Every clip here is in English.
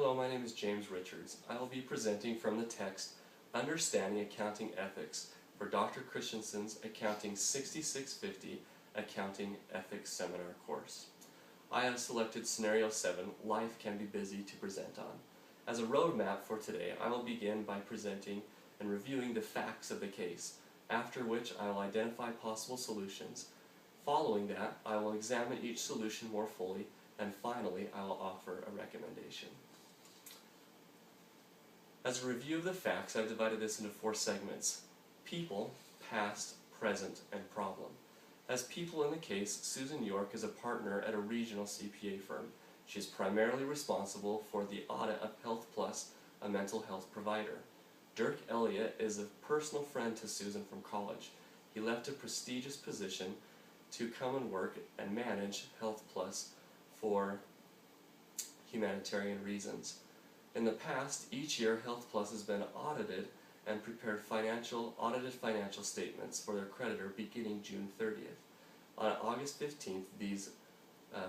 Hello, my name is James Richards. I will be presenting from the text Understanding Accounting Ethics for Dr. Christensen's Accounting 6650 Accounting Ethics Seminar course. I have selected Scenario 7, Life Can Be Busy, to present on. As a roadmap for today, I will begin by presenting and reviewing the facts of the case, after which I will identify possible solutions. Following that, I will examine each solution more fully, and finally, I will offer a recommendation. As a review of the facts, I've divided this into 4 segments: people, past, present, and problem. As people in the case, Susan York is a partner at a regional CPA firm. She is primarily responsible for the audit of Health Plus, a mental health provider. Dirk Elliott is a personal friend to Susan from college. He left a prestigious position to come and work and manage Health Plus for humanitarian reasons. In the past, each year Health Plus has been audited and prepared audited financial statements for their creditor beginning June 30th. On August 15th, these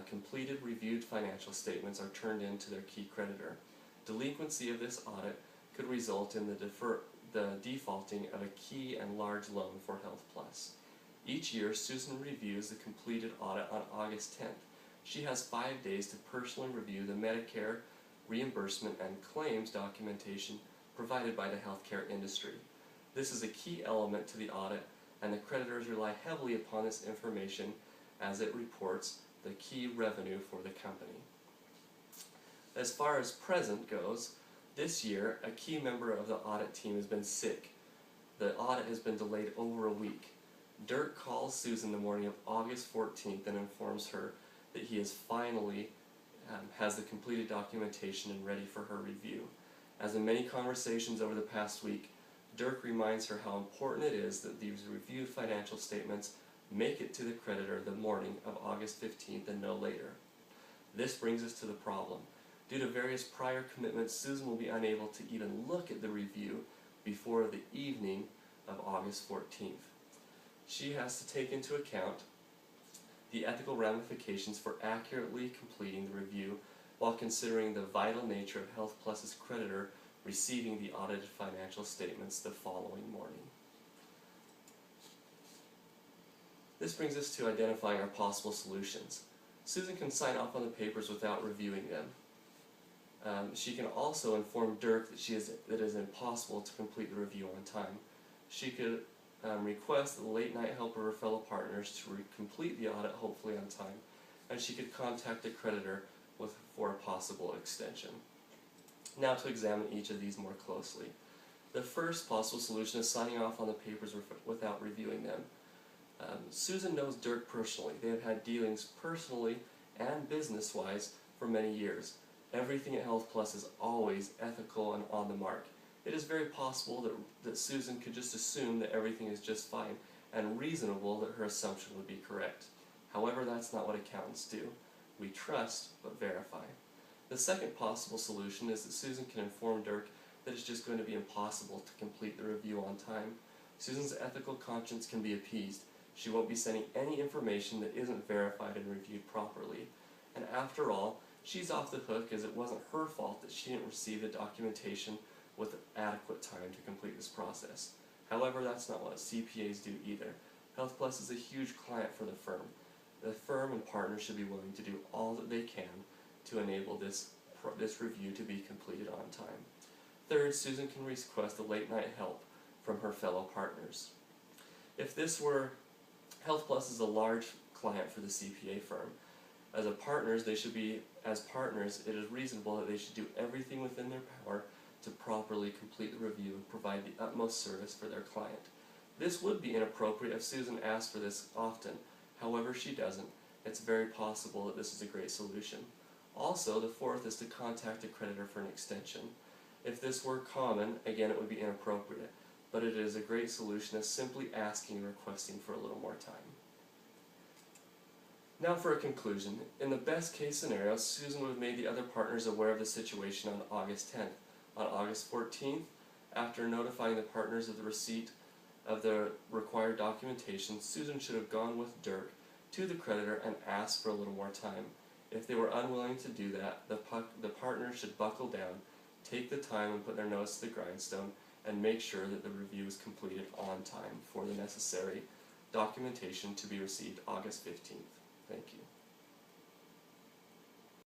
completed reviewed financial statements are turned in to their key creditor. Delinquency of this audit could result in the defaulting of a key and large loan for Health Plus. Each year, Susan reviews the completed audit on August 10th. She has 5 days to personally review the Medicare reimbursement and claims documentation provided by the healthcare industry. This is a key element to the audit, and the creditors rely heavily upon this information as it reports the key revenue for the company. As far as present goes, this year a key member of the audit team has been sick. The audit has been delayed over a week. Dirk calls Susan the morning of August 14th and informs her that he is finally has the completed documentation and ready for her review. As in many conversations over the past week, Dirk reminds her how important it is that these reviewed financial statements make it to the creditor the morning of August 15th and no later. This brings us to the problem. Due to various prior commitments, Susan will be unable to even look at the review before the evening of August 14th. She has to take into account the ethical ramifications for accurately completing the review while considering the vital nature of Health Plus's creditor receiving the audited financial statements the following morning. This brings us to identifying our possible solutions. Susan can sign off on the papers without reviewing them. She can also inform Dirk that it is impossible to complete the review on time. She could request the late-night help of her fellow partners to complete the audit, hopefully on time, and she could contact the creditor for a possible extension. Now to examine each of these more closely. The first possible solution is signing off on the papers without reviewing them. Susan knows Dirk personally. They have had dealings personally and business-wise for many years. Everything at Health Plus is always ethical and on the mark. It is very possible that Susan could just assume that everything is just fine, and reasonable that her assumption would be correct. However, that's not what accountants do. We trust, but verify. The second possible solution is that Susan can inform Dirk that it's just going to be impossible to complete the review on time. Susan's ethical conscience can be appeased. She won't be sending any information that isn't verified and reviewed properly. And after all, she's off the hook, as it wasn't her fault that she didn't receive the documentation with adequate time to complete this process. However, that's not what CPAs do either. Health Plus is a huge client for the firm. The firm and partners should be willing to do all that they can to enable this review to be completed on time. Third, Susan can request a late-night help from her fellow partners. If this were, Health Plus is a large client for the CPA firm. As partners, it is reasonable that they should do everything within their power to properly complete the review and provide the utmost service for their client. This would be inappropriate if Susan asked for this often. However, she doesn't. It's very possible that this is a great solution. Also, the fourth is to contact a creditor for an extension. If this were common, again, it would be inappropriate, but it is a great solution as simply asking and requesting for a little more time. Now for a conclusion. In the best case scenario, Susan would have made the other partners aware of the situation on August 10th. On August 14th, after notifying the partners of the receipt of the required documentation, Susan should have gone with Dirk to the creditor and asked for a little more time. If they were unwilling to do that, the partner should buckle down, take the time and put their nose to the grindstone, and make sure that the review is completed on time for the necessary documentation to be received August 15th. Thank you.